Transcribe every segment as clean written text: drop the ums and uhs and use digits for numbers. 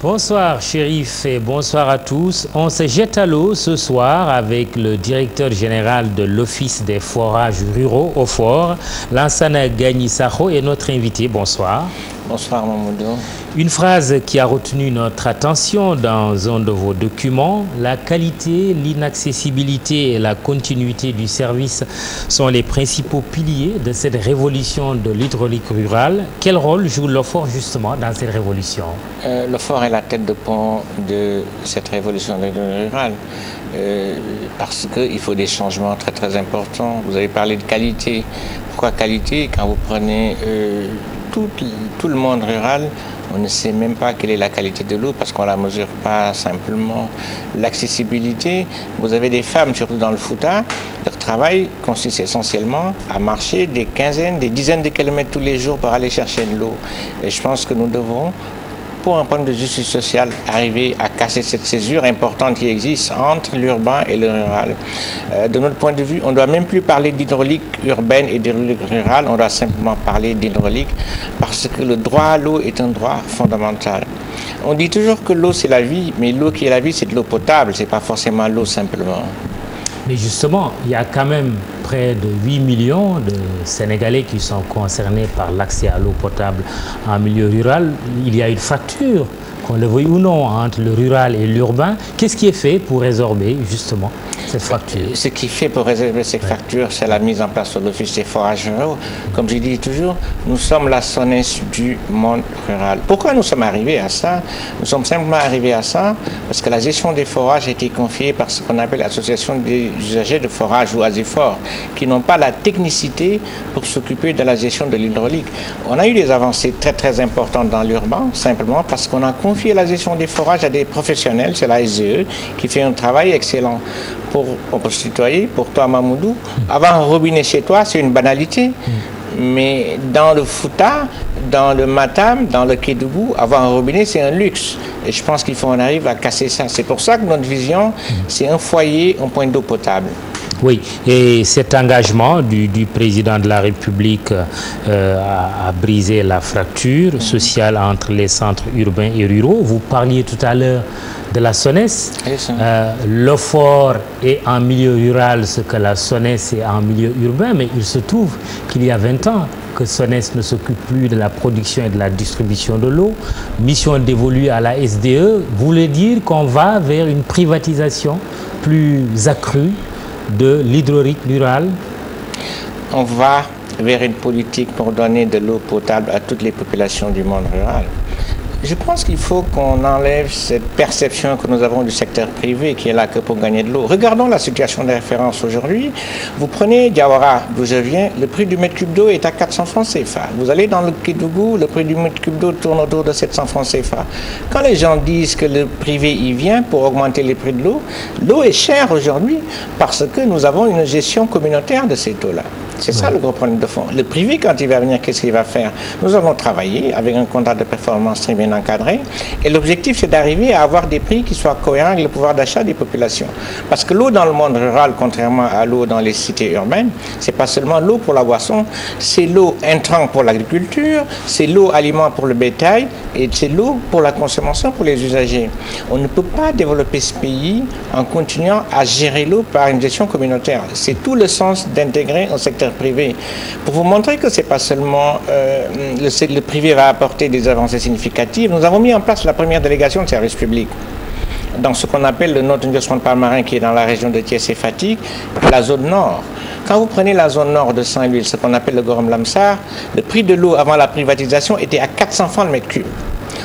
Bonsoir Chérif et bonsoir à tous. On se jette à l'eau ce soir avec le directeur général de l'Office des forages ruraux au Fort, Lansana Gagny Sakho, et notre invité. Bonsoir. Bonsoir Mamoudou. Une phrase qui a retenu notre attention dans un de vos documents: la qualité, l'inaccessibilité et la continuité du service sont les principaux piliers de cette révolution de l'hydraulique rurale. Quel rôle joue l'OFOR justement dans cette révolution? L'OFOR est la tête de pont de cette révolution de l'hydraulique rurale parce qu'il faut des changements très très importants. Vous avez parlé de qualité. Pourquoi qualité? Quand vous prenez tout le monde rural, on ne sait même pas quelle est la qualité de l'eau parce qu'on ne la mesure pas simplement. L'accessibilité, vous avez des femmes, surtout dans le Fouta, leur travail consiste essentiellement à marcher des quinzaines, des dizaines de kilomètres tous les jours pour aller chercher de l'eau. Et je pense que nous devrons, pour un point de justice sociale, arriver à casser cette césure importante qui existe entre l'urbain et le rural. De notre point de vue, on ne doit même plus parler d'hydraulique urbaine et d'hydraulique rurale, on doit simplement parler d'hydraulique parce que le droit à l'eau est un droit fondamental. On dit toujours que l'eau c'est la vie, mais l'eau qui est la vie c'est de l'eau potable, c'est pas forcément l'eau simplement. Mais justement, il y a quand même près de 8 millions de Sénégalais qui sont concernés par l'accès à l'eau potable en milieu rural. Il y a une fracture, qu'on le veuille ou non, entre le rural et l'urbain. Qu'est-ce qui est fait pour résorber justement cette fracture? Ce qui est fait pour résorber cette fracture, c'est la mise en place de l'Office des forages ruraux. Comme je dis toujours, nous sommes la SONES du monde rural. Pourquoi nous sommes arrivés à ça? Nous sommes simplement arrivés à ça parce que la gestion des forages a été confiée par ce qu'on appelle l'Association des usagers de forage ou ASIFOR, qui n'ont pas la technicité pour s'occuper de la gestion de l'hydraulique. On a eu des avancées très très importantes dans l'urbain, simplement parce qu'on a confié la gestion des forages à des professionnels, c'est la SDE, qui fait un travail excellent. On peut se tutoyer, pour toi Mamoudou, avoir un robinet chez toi, c'est une banalité. Mais dans le Fouta, dans le Matam, dans le Kédougou, avoir un robinet, c'est un luxe. Et je pense qu'il faut en arriver à casser ça. C'est pour ça que notre vision, c'est un foyer, un point d'eau potable. Oui, et cet engagement du président de la République a brisé la fracture sociale entre les centres urbains et ruraux. Vous parliez tout à l'heure de la SONES. L'OFOR est en milieu rural ce que la SONES est en milieu urbain, mais il se trouve qu'il y a 20 ans que SONES ne s'occupe plus de la production et de la distribution de l'eau. Mission dévolue à la SDE voulait dire qu'on va vers une privatisation plus accrue de l'hydraulique rurale. On va vers une politique pour donner de l'eau potable à toutes les populations du monde rural. Je pense qu'il faut qu'on enlève cette perception que nous avons du secteur privé qui est là que pour gagner de l'eau. Regardons la situation de référence aujourd'hui. Vous prenez Diawara, d'où je viens, le prix du mètre cube d'eau est à 400 francs CFA. Vous allez dans le Kédougou, le prix du mètre cube d'eau tourne autour de 700 francs CFA. Quand les gens disent que le privé y vient pour augmenter les prix de l'eau, l'eau est chère aujourd'hui parce que nous avons une gestion communautaire de cette eau-là. C'est ça le gros problème de fond. Le privé, quand il va venir, qu'est-ce qu'il va faire? Nous avons travaillé avec un contrat de performance très bien encadré et l'objectif, c'est d'arriver à avoir des prix qui soient cohérents avec le pouvoir d'achat des populations. Parce que l'eau dans le monde rural, contrairement à l'eau dans les cités urbaines, c'est pas seulement l'eau pour la boisson, c'est l'eau intrant pour l'agriculture, c'est l'eau aliment pour le bétail et c'est l'eau pour la consommation pour les usagers. On ne peut pas développer ce pays en continuant à gérer l'eau par une gestion communautaire. C'est tout le sens d'intégrer un secteur privé. Pour vous montrer que c'est pas seulement le privé va apporter des avancées significatives, nous avons mis en place la première délégation de service public dans ce qu'on appelle le North Investment Palmarin qui est dans la région de Thiès et Fatick, la zone nord. Quand vous prenez la zone nord de Saint-Louis, ce qu'on appelle le Gorom Lamsar, le prix de l'eau avant la privatisation était à 400 francs le mètre cube.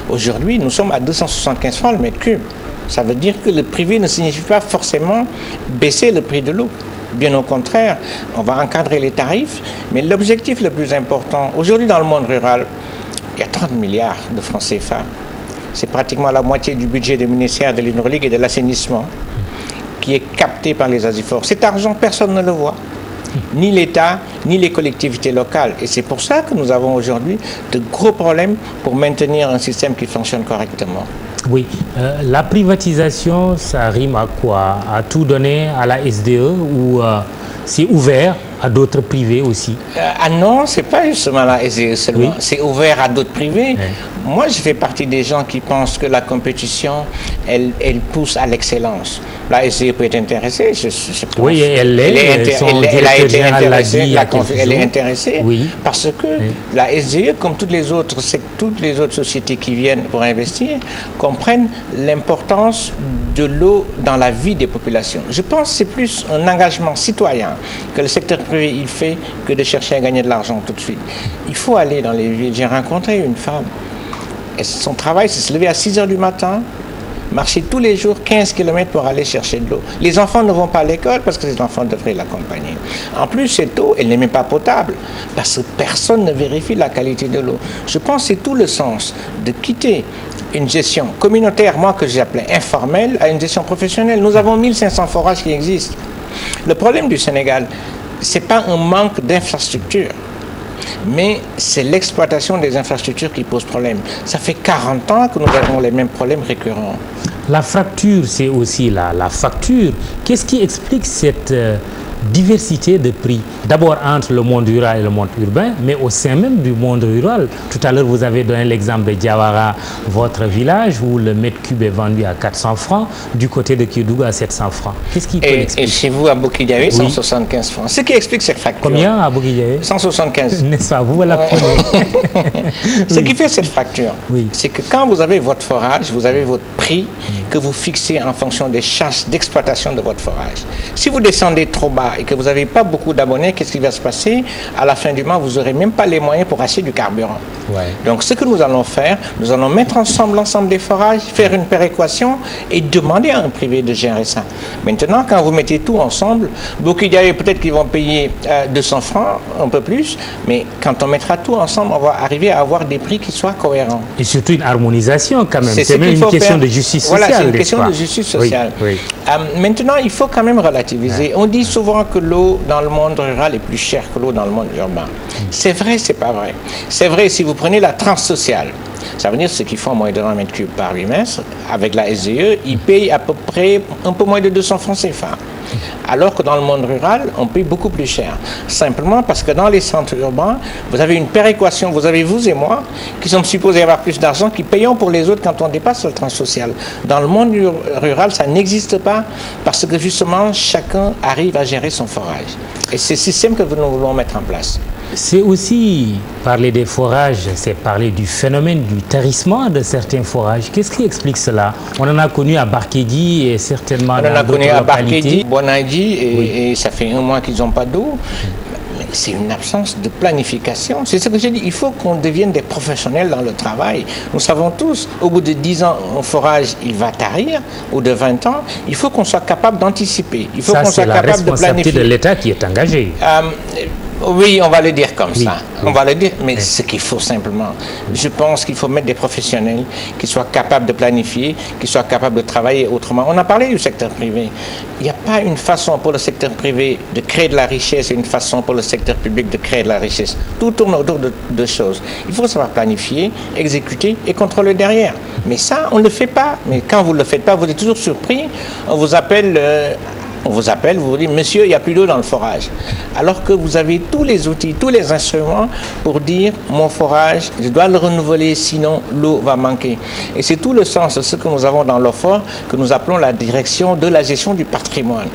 Aujourd'hui, nous sommes à 275 francs le mètre cube. Ça veut dire que le privé ne signifie pas forcément baisser le prix de l'eau. Bien au contraire, on va encadrer les tarifs, mais l'objectif le plus important, aujourd'hui dans le monde rural, il y a 30 milliards de francs CFA. C'est pratiquement la moitié du budget des ministères de l'hydraulique et de l'assainissement qui est capté par les ASIFOR. Cet argent, personne ne le voit. Ni l'État, ni les collectivités locales. Et c'est pour ça que nous avons aujourd'hui de gros problèmes pour maintenir un système qui fonctionne correctement. Oui, la privatisation, ça rime à quoi? À tout donner à la SDE ou c'est ouvert à d'autres privés aussi. Ah non, c'est pas justement la SDE seulement. Oui. C'est ouvert à d'autres privés. Oui. Moi, je fais partie des gens qui pensent que la compétition, elle pousse à l'excellence. La SDE peut être intéressée. Je pense. Oui, elle l'est. Elle a été intéressée. Elle est intéressée oui. parce que la SDE, comme toutes les autres sociétés qui viennent pour investir, comprennent l'importance de l'eau dans la vie des populations. Je pense que c'est plus un engagement citoyen que le secteur privé il fait que de chercher à gagner de l'argent tout de suite. Il faut aller dans les villes. J'ai rencontré une femme. Et son travail, c'est se lever à 6 heures du matin, marcher tous les jours 15 km pour aller chercher de l'eau. Les enfants ne vont pas à l'école parce que les enfants devraient l'accompagner. En plus, cette eau, elle n'est même pas potable parce que personne ne vérifie la qualité de l'eau. Je pense que c'est tout le sens de quitter une gestion communautaire, moi que j'appelais informelle, à une gestion professionnelle. Nous avons 1500 forages qui existent. Le problème du Sénégal, ce n'est pas un manque d'infrastructures, mais c'est l'exploitation des infrastructures qui pose problème. Ça fait 40 ans que nous avons les mêmes problèmes récurrents. La fracture, c'est aussi la facture. Qu'est-ce qui explique cette diversité de prix? D'abord entre le monde rural et le monde urbain, mais au sein même du monde rural. Tout à l'heure, vous avez donné l'exemple de Diawara, votre village, où le mètre cube est vendu à 400 francs, du côté de Kédougou à 700 francs. Qu'est-ce qui peut l'expliquer? Et chez vous, à Bokidiawé, 175 francs. Ce qui explique cette fracture. Combien à Bokidiawé? 175. N'est-ce pas? Vous la prenez. Ce qui fait cette fracture, c'est que quand vous avez votre forage, vous avez votre prix que vous fixez en fonction des charges d'exploitation de votre forage. Si vous descendez trop bas et que vous n'avez pas beaucoup d'abonnés, qu'est-ce qui va se passer? À la fin du mois, vous n'aurez même pas les moyens pour acheter du carburant. Ouais. Donc, ce que nous allons faire, nous allons mettre ensemble l'ensemble des forages, faire une péréquation et demander à un privé de gérer ça. Maintenant, quand vous mettez tout ensemble, beaucoup d'y peut-être qu'ils vont payer 200 francs, un peu plus, mais quand on mettra tout ensemble, on va arriver à avoir des prix qui soient cohérents. Et surtout une harmonisation quand même. C'est même une question de justice sociale. Voilà, c'est une question de justice sociale. Oui, oui. Maintenant, il faut quand même relativiser. On dit souvent que l'eau dans le monde rural est plus chère que l'eau dans le monde urbain. C'est vrai, c'est pas vrai. C'est vrai si vous prenez la tranche sociale. Ça veut dire ceux qui font moins de 100 mètres cubes par trimestre, avec la SDE, ils payent à peu près un peu moins de 200 francs CFA. Alors que dans le monde rural, on paye beaucoup plus cher. Simplement parce que dans les centres urbains, vous avez une péréquation, vous avez vous et moi, qui sommes supposés avoir plus d'argent, qui payons pour les autres quand on dépasse le tranche social. Dans le monde rural, ça n'existe pas parce que justement, chacun arrive à gérer son forage. Et c'est ce système que nous voulons mettre en place. C'est aussi, parler des forages, c'est parler du phénomène du tarissement de certains forages. Qu'est-ce qui explique cela? On en a connu à Barkédi et certainement dans d'autres localités. On en a connu à Barkédi, Bonaïdi, et ça fait un mois qu'ils n'ont pas d'eau. C'est une absence de planification. C'est ce que j'ai dit. Il faut qu'on devienne des professionnels dans le travail. Nous savons tous, au bout de 10 ans, un forage, il va tarir, ou de 20 ans. Il faut qu'on soit capable d'anticiper. Il faut qu'on soit capable de planifier. C'est la responsabilité de l'État qui est engagé. Oui, on va le dire comme ça. On va le dire, mais ce qu'il faut simplement, je pense qu'il faut mettre des professionnels qui soient capables de planifier, qui soient capables de travailler autrement. On a parlé du secteur privé. Il n'y a pas une façon pour le secteur privé de créer de la richesse et une façon pour le secteur public de créer de la richesse. Tout tourne autour de deux choses. Il faut savoir planifier, exécuter et contrôler derrière. Mais ça, on ne le fait pas. Mais quand vous ne le faites pas, vous êtes toujours surpris. On vous appelle... vous dites, monsieur, il n'y a plus d'eau dans le forage. Alors que vous avez tous les outils, tous les instruments pour dire, mon forage, je dois le renouveler, sinon l'eau va manquer. Et c'est tout le sens de ce que nous avons dans l'OFOR, que nous appelons la direction de la gestion du patrimoine.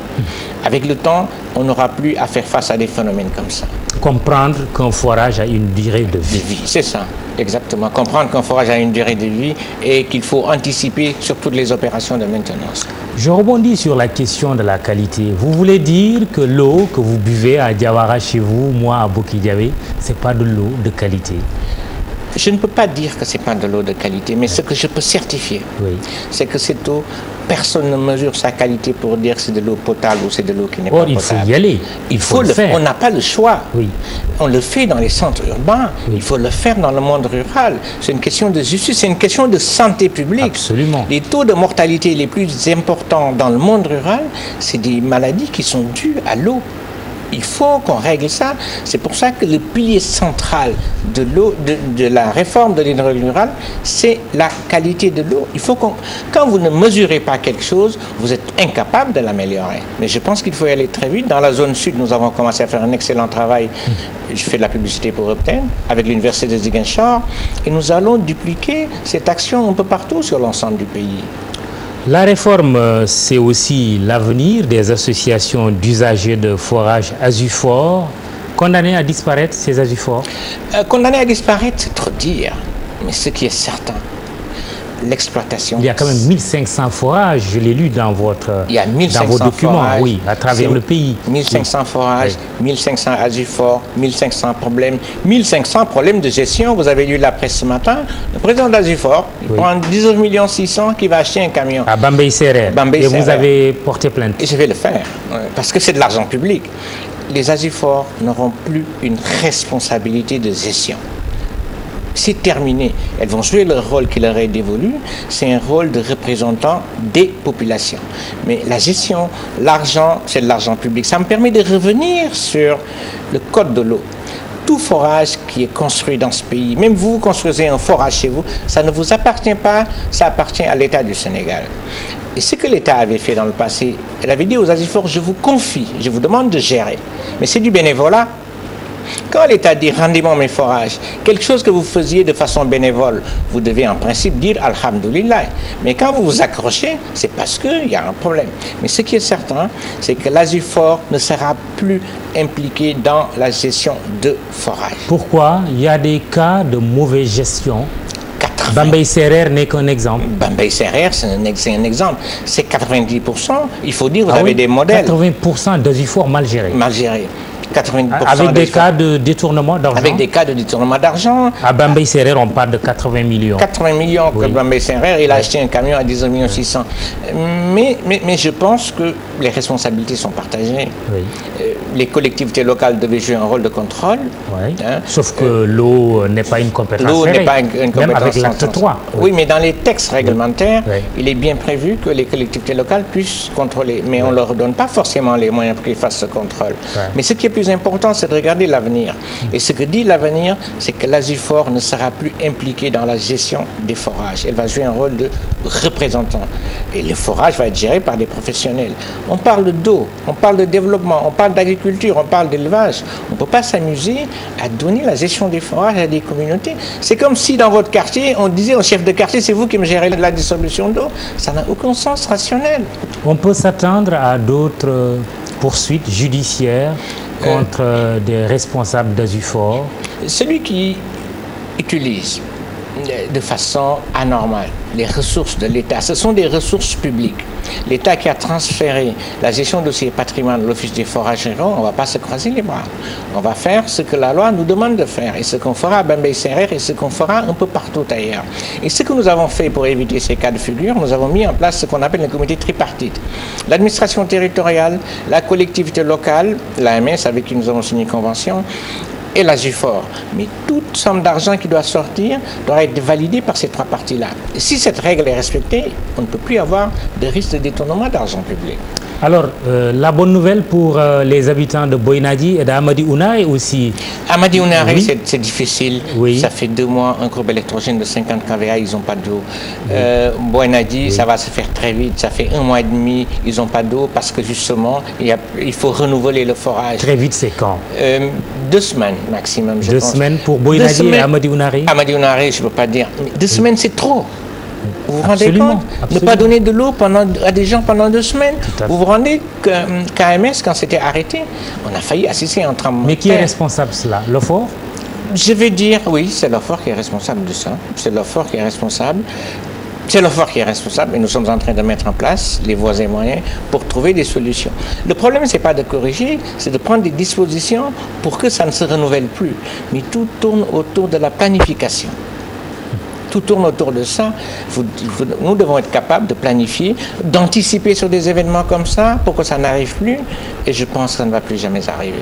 Avec le temps, on n'aura plus à faire face à des phénomènes comme ça. Comprendre qu'un forage a une durée de vie. C'est ça, exactement. Comprendre qu'un forage a une durée de vie et qu'il faut anticiper sur toutes les opérations de maintenance. Je rebondis sur la question de la qualité. Vous voulez dire que l'eau que vous buvez à Diawara chez vous, moi à Bokidiawé, ce n'est pas de l'eau de qualité? Je ne peux pas dire que ce n'est pas de l'eau de qualité, mais ce que je peux certifier, c'est que cette eau, personne ne mesure sa qualité pour dire que c'est de l'eau potable ou c'est de l'eau qui n'est pas potable. Il faut y aller. Il faut le faire. On n'a pas le choix. On le fait dans les centres urbains. Il faut le faire dans le monde rural. C'est une question de justice, c'est une question de santé publique. Absolument. Les taux de mortalité les plus importants dans le monde rural, c'est des maladies qui sont dues à l'eau. il faut qu'on règle ça. C'est pour ça que le pilier central de l'eau, de la réforme de l'hydraulique rurale, c'est la qualité de l'eau. Il faut quand vous ne mesurez pas quelque chose, vous êtes incapable de l'améliorer. Mais je pense qu'il faut y aller très vite. Dans la zone sud, nous avons commencé à faire un excellent travail. Je fais de la publicité pour Upton, avec l'université de Ziguinchor, et nous allons dupliquer cette action un peu partout sur l'ensemble du pays. La réforme, c'est aussi l'avenir des associations d'usagers de forage Azufor. Condamnés à disparaître, ces Azufor? Condamnés à disparaître, c'est trop dire. Mais ce qui est certain, l'exploitation. Il y a quand même 1500 forages, je l'ai lu dans vos documents, forages, oui, à travers le pays. 1500 forages, 1500 Azufor, 1500 problèmes, 1500 problèmes de gestion. Vous avez lu la presse ce matin. Le président d'Azufor, il prend 19 600 qui va acheter un camion. À Bambey Serer. Et vous avez porté plainte. Et je vais le faire, parce que c'est de l'argent public. Les Azufor n'auront plus une responsabilité de gestion. C'est terminé. Elles vont jouer le rôle qui leur est dévolu. C'est un rôle de représentant des populations. Mais la gestion, l'argent, c'est de l'argent public. Ça me permet de revenir sur le code de l'eau. Tout forage qui est construit dans ce pays, même vous construisez un forage chez vous, ça ne vous appartient pas, ça appartient à l'État du Sénégal. Et ce que l'État avait fait dans le passé, elle avait dit aux Azufor, je vous confie, je vous demande de gérer. Mais c'est du bénévolat. Quand l'État dit rendez-moi mes forages, quelque chose que vous faisiez de façon bénévole, vous devez en principe dire Alhamdulillah. Mais quand vous vous accrochez, c'est parce qu'il y a un problème. Mais ce qui est certain, c'est que l'Azufor ne sera plus impliqué dans la gestion de forages. Pourquoi? Il y a des cas de mauvaise gestion. Bambey Serer n'est qu'un exemple. Bambey Serer, c'est un exemple. C'est 90%. Il faut dire, vous avez des modèles. 80% d'Azufor mal gérés. Mal gérés. 90% avec des cas de détournement d'argent. Avec des cas de détournement d'argent. À Bambey Serer, on parle de 80 millions. 80 millions que Bambey Serer, il a acheté un camion à 19 600 000. Mais je pense que les responsabilités sont partagées. Oui. Les collectivités locales devaient jouer un rôle de contrôle. Oui. Sauf que l'eau n'est pas une compétence. L'eau n'est pas une compétence. Même avec l'acte 3. Oui, mais dans les textes réglementaires, il est bien prévu que les collectivités locales puissent contrôler. Mais on ne leur donne pas forcément les moyens pour qu'ils fassent ce contrôle. Mais ce qui est plus important, c'est de regarder l'avenir. Et ce que dit l'avenir, c'est que l'Azufor ne sera plus impliquée dans la gestion des forages. Elle va jouer un rôle de représentant. Et le forage va être géré par des professionnels. On parle d'eau, on parle de développement, on parle d'agriculture, on parle d'élevage. On ne peut pas s'amuser à donner la gestion des forages à des communautés. C'est comme si dans votre quartier, on disait au chef de quartier, c'est vous qui me gérez la distribution d'eau. Ça n'a aucun sens rationnel. On peut s'attendre à d'autres poursuites judiciaires contre des responsables d'Azufor? Celui qui utilise de façon anormale les ressources de l'État, ce sont des ressources publiques. L'État qui a transféré la gestion de ses patrimoines à l'Office des forages ruraux, on ne va pas se croiser les bras. On va faire ce que la loi nous demande de faire et ce qu'on fera à Bambey Serer et ce qu'on fera un peu partout ailleurs. Et ce que nous avons fait pour éviter ces cas de figure, nous avons mis en place ce qu'on appelle un comité tripartite. L'administration territoriale, la collectivité locale, l'AMS avec qui nous avons signé une convention, et l'Azufor. Mais toute somme d'argent qui doit sortir doit être validée par ces trois parties-là. Et si cette règle est respectée, on ne peut plus avoir de risque de détournement d'argent public. Alors, la bonne nouvelle pour les habitants de Boinadi et d'Amadi Ounaye aussi. Amadi Ounaye, oui. C'est difficile. Oui. Ça fait 2 mois, un groupe électrogène de 50 kVA, ils n'ont pas d'eau. Oui. Boinadi, oui. Ça va se faire très vite. Ça fait 1 mois et demi, ils n'ont pas d'eau parce que justement, il faut renouveler le forage. Très vite, c'est quand 2 semaines maximum, je 2 pense. semaines pour Boinadi et Amadi Ounaye? Amadi Ounaye, je ne peux pas dire. Mais 2 semaines, c'est trop. Vous vous rendez compte? Ne pas donner de l'eau à des gens pendant 2 semaines. Vous vous rendez que KMS, quand c'était arrêté, on a failli assister à un tremblement de terre. Mais qui est responsable de cela? L'OFOR? Je vais dire, oui, c'est l'OFOR qui est responsable de ça. C'est l'OFOR qui est responsable. C'est l'OFOR qui est responsable et nous sommes en train de mettre en place les voies et moyens pour trouver des solutions. Le problème, ce n'est pas de corriger, c'est de prendre des dispositions pour que ça ne se renouvelle plus. Mais tout tourne autour de la planification. Tout tourne autour de ça. Nous devons être capables de planifier, d'anticiper sur des événements comme ça pour que ça n'arrive plus. Et je pense que ça ne va plus jamais arriver.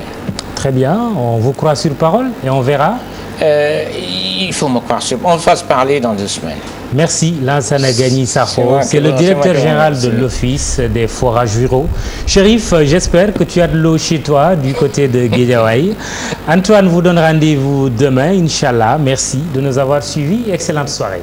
Très bien, on vous croit sur parole et on verra. Il faut me croire. On va se parler dans 2 semaines. Merci, Lansana Gagny Sakho. C'est le directeur général de l'Office des forages ruraux. Chérif, j'espère que tu as de l'eau chez toi du côté de Guédiawaye. Antoine vous donne rendez-vous demain, Inch'Allah. Merci de nous avoir suivis. Excellente soirée.